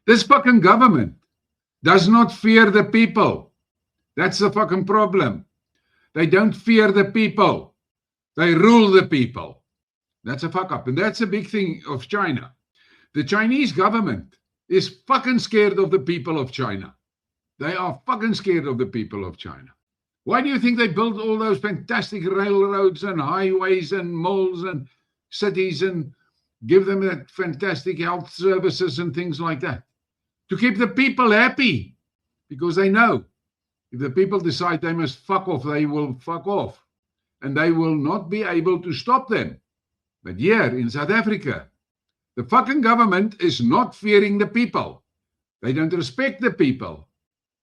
This fucking government does not fear the people. That's the fucking problem. They don't fear the people. They rule the people. That's a fuck up. And that's a big thing of China. The Chinese government is fucking scared of the people of China. They are fucking scared of the people of China. Why do you think they built all those fantastic railroads and highways and malls and cities and give them that fantastic health services and things like that? To keep the people happy, because they know if the people decide they must fuck off, they will fuck off, and they will not be able to stop them. But here in South Africa, the fucking government is not fearing the people. They don't respect the people.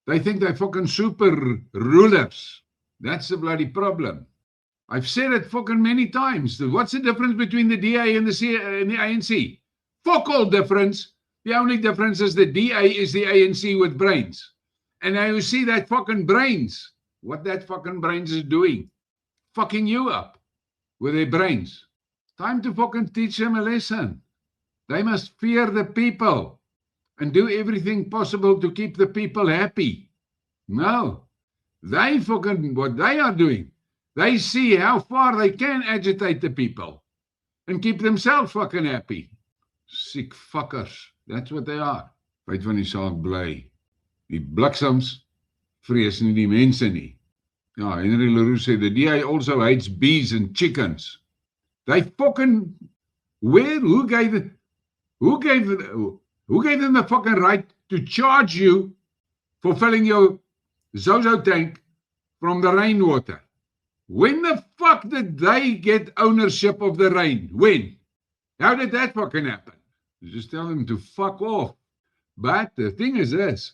They think they're fucking super rulers. That's the bloody problem. I've said it fucking many times. What's the difference between the DA and the ANC? Fuck all difference. The only difference is the DA is the ANC with brains. And now you see that fucking brains, what that fucking brains is doing, fucking you up with their brains. Time to fucking teach them a lesson. They must fear the people and do everything possible to keep the people happy. No, they fucking, what they are doing, they see how far they can agitate the people and keep themselves fucking happy. Sick fuckers. That's what they are. Feit van die saak bly. Die bliksems vrees nie die mense nie. Ja, Henry Leroux said the DA also hates bees and chickens. They fucking, who gave them the fucking right to charge you for filling your Zozo tank from the rainwater? When the fuck did they get ownership of the rain? When? How did that fucking happen? You just tell them to fuck off. But the thing is this,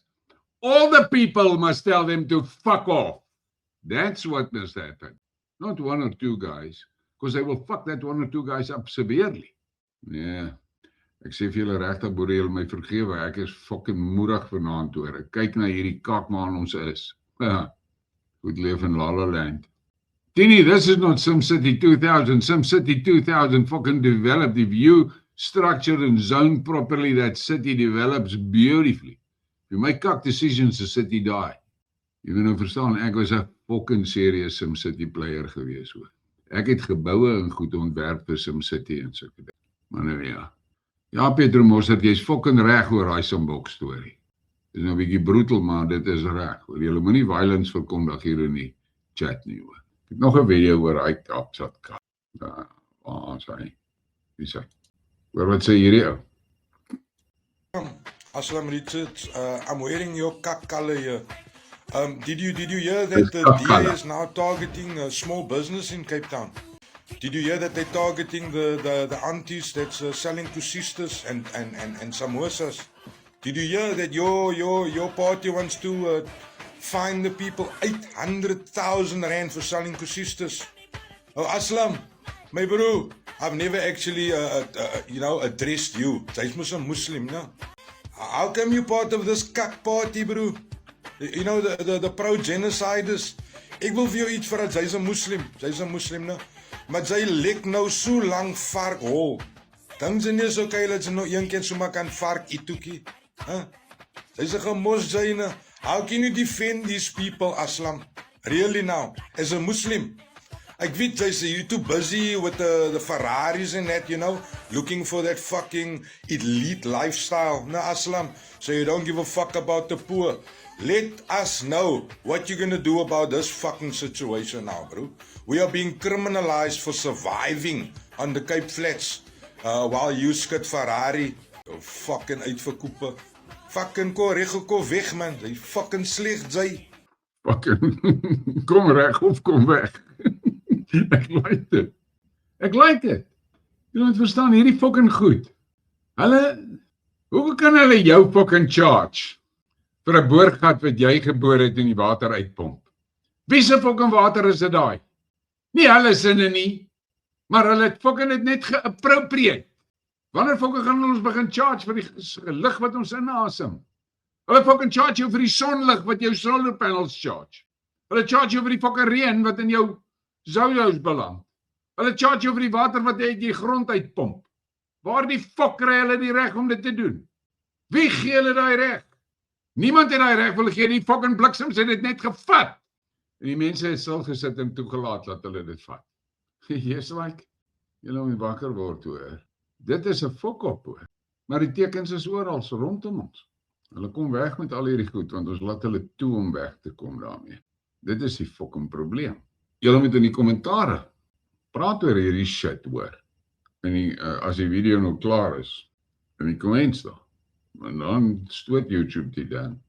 all the people must tell them to fuck off. That's what must happen. Not one or two guys, because they will fuck that one or two guys up severely. Yeah. Ek sê vir julle regtig, boere, julle my vergewe, ek is fucking moedig vanaand hoor. Ek kyk na hierdie kakmaan ons is. Goed leef in La La Land. Tini, this is not SimCity 2000. SimCity 2000 fucking developed. If you structure and zone properly, that city develops beautifully. If you make kak decisions, the city die. Jy moet nou verstaan, ek was 'n fucking serious SimCity player gewees hoor. Ek het geboue en goed ontwerp vir SimCity en sulke dinge. Maar nou ja. Ja, Pedro Mossert, jy's fucking reg oor daai Sambok storie. Dis nou 'n bietjie brutal, maar dit is reg. Julle moenie violence verkondig hier in die chat nie hoor. Ek het nog 'n video oor hy Kaapstad kat. Ja, waar is hy? Wie sê? Hoor wat sê hierdie ou? Aslam Richard, I'm wearing your kak color here. Did you hear that the DA is now targeting a small business in Cape Town? Did you hear that they're targeting the aunties that's selling to sisters and samosas? Did you hear that your party wants to fine the people 800,000 rand for selling to sisters? Oh, Aslam, my bro, I've never actually addressed you. Jy's a Muslim, no? How come you part of this kak party, bro? You know, the pro-genociders. Ek wil vir jou iets vir dat jy's 'n Muslim, no? Maar jy lek nou so lang vark hol. Dink jy nie is okay dat jy nou een keer so maar kan vark itoekie? Huh? Jy's 'n gemosjyne. How can you defend these people, Aslam? Really now, as a Muslim? Ek weet you're too busy with the Ferraris and that, you know, looking for that fucking elite lifestyle. No, Aslam, so you don't give a fuck about the poor. Let us know what you're gonna do about this fucking situation now, bro. We are being criminalized for surviving on the Cape Flats, while you skud Ferrari, fucking uitverkope. Fucking kom weg, man. Jy fucking sleg, jy. Fucking, kom reg of kom weg. Ek like dit. Jy moet verstaan, hierdie fucking goed. Hoe kan hulle jou fucking charge vir 'n boorgat wat jy geboor het en die water uitpomp? Wie se fucking water is dit daai? Nie hulle sinne nie, maar hulle het fucking dit net geappropriate. Wanneer fucking gaan ons begin charge vir die lig wat ons inasem? Hulle fucking charge jou vir die sonlig wat jou solar panels charge. Hulle charge jou vir die fucking reën wat in jou solos beland. Hulle charge jou vir die water wat jy uit die grond uitpomp. Waar die fuck kry hulle die reg om dit te doen? Wie gee hulle daai reg? Niemand het daai reg, hulle gee die fucking bliksems het dit net gevat. En die mense het stil gesit en toegelaat dat hulle dit vat. Jy's like, julle moet wakker word hoor. Dit is 'n fok-op hoor. Maar die tekens is oral rondom ons. Hulle kom weg met al hierdie goed, want ons laat hulle toe om weg te kom daarmee. Dit is die fucking probleem. Julle moet in die kommentare praat oor hierdie shit hoor. En as die video nou klaar is, in die comments daar, en dan stoot YouTube dit dan.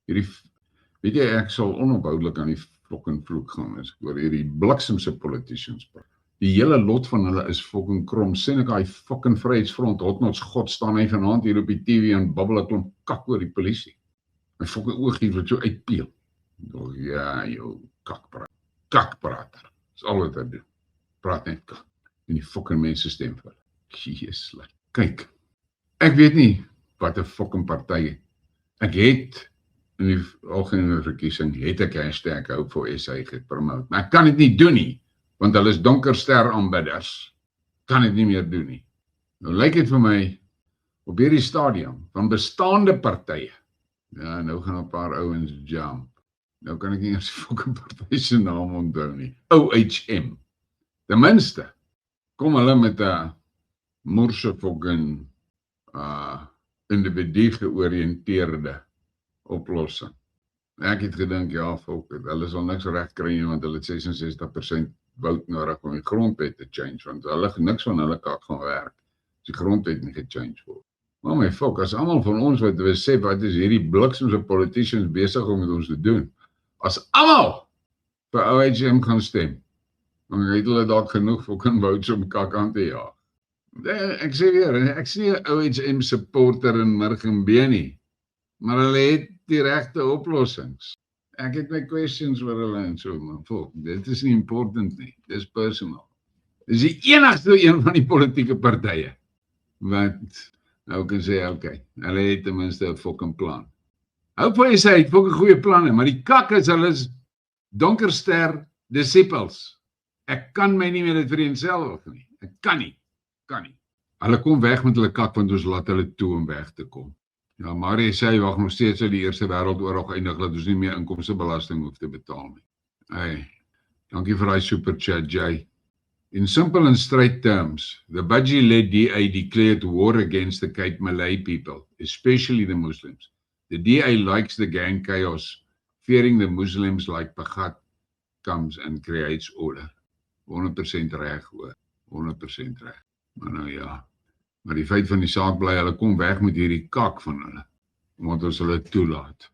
Weet jy, ek sal onophoudelik aan die fucking vloek gaan, as ek oor hierdie bliksemse politicians praat. Die hele lot van hulle is fucking krom. Sien ek hy fucking Vryheidsfront, Hotnots God staan hy vanaand hier op die TV en babbel 'n klomp kak oor die polisie. My fucking oogies wat so uitpeel. Oh, ja, jou kakprater. Dis al wat hy doen. Praat net kak. En die fucking mense stem vir hulle. Jezus, kyk. Ek weet nie wat 'n fucking party. Ek het in die algemene verkiesing het ek hashtag Hope for SA gepromote. Maar ek kan dit nie doen nie. Want hulle is donkerster aanbidders. Kan dit nie meer doen nie. Nou lyk dit vir my op hierdie stadium van bestaande partye. Ja, nou gaan 'n paar ouens jump. Nou kan ek nie eers die fucking party se naam onthou nie. OHM. Ten minste kom hulle met 'n moerse fucking individu georiënteerde oplossing. Ek het gedink ja, hulle sal niks reg kry nie want hulle het 66% vote nodig om die grondwet te change, want hulle niks van hulle kak gaan werk, as die grondwet nie gechange word. Maar my fok, as almal van ons wat besef wat is hierdie bliksemse politicians besig om met ons te doen, as almal vir OHM gaan stem, dan het hulle dalk genoeg fucking votes om kak aan te jaag. Ek sê weer, ek sien 'n OHM supporter in Mirgenbeen nie, maar hulle het die regte oplossings. Ek het my questions oor hulle en so, maar volk, dit is nie important nie, dit is personal. Dit is die enigste een van die politieke partye wat nou kan sê, okay, hulle het ten minste 'n fucking plan. Hope for SA het fucking goeie planne, maar die kak is hulle is donkerster disciples. Ek kan my nie meer dit vereenselwig nie. Ek kan nie. Hulle kom weg met hulle kak, want ons laat hulle toe om weg te kom. Ja, maar hy sê, wag nog steeds uit die Eerste Wêreldoorlog eindig, dat ons nie meer inkomstebelasting hoef te betaal nie. Hey, dankie vir die super chat, Jay. In simple and straight terms, the Budgie-led DA declared war against the Cape Malay people, especially the Muslims. The DA likes the gang chaos, fearing the Muslims like Pagat comes and creates order. 100% reg hoor, 100% reg. Maar nou ja, maar die feit van die saak bly, hulle kom weg met hierdie kak van hulle, omdat ons hulle toelaat.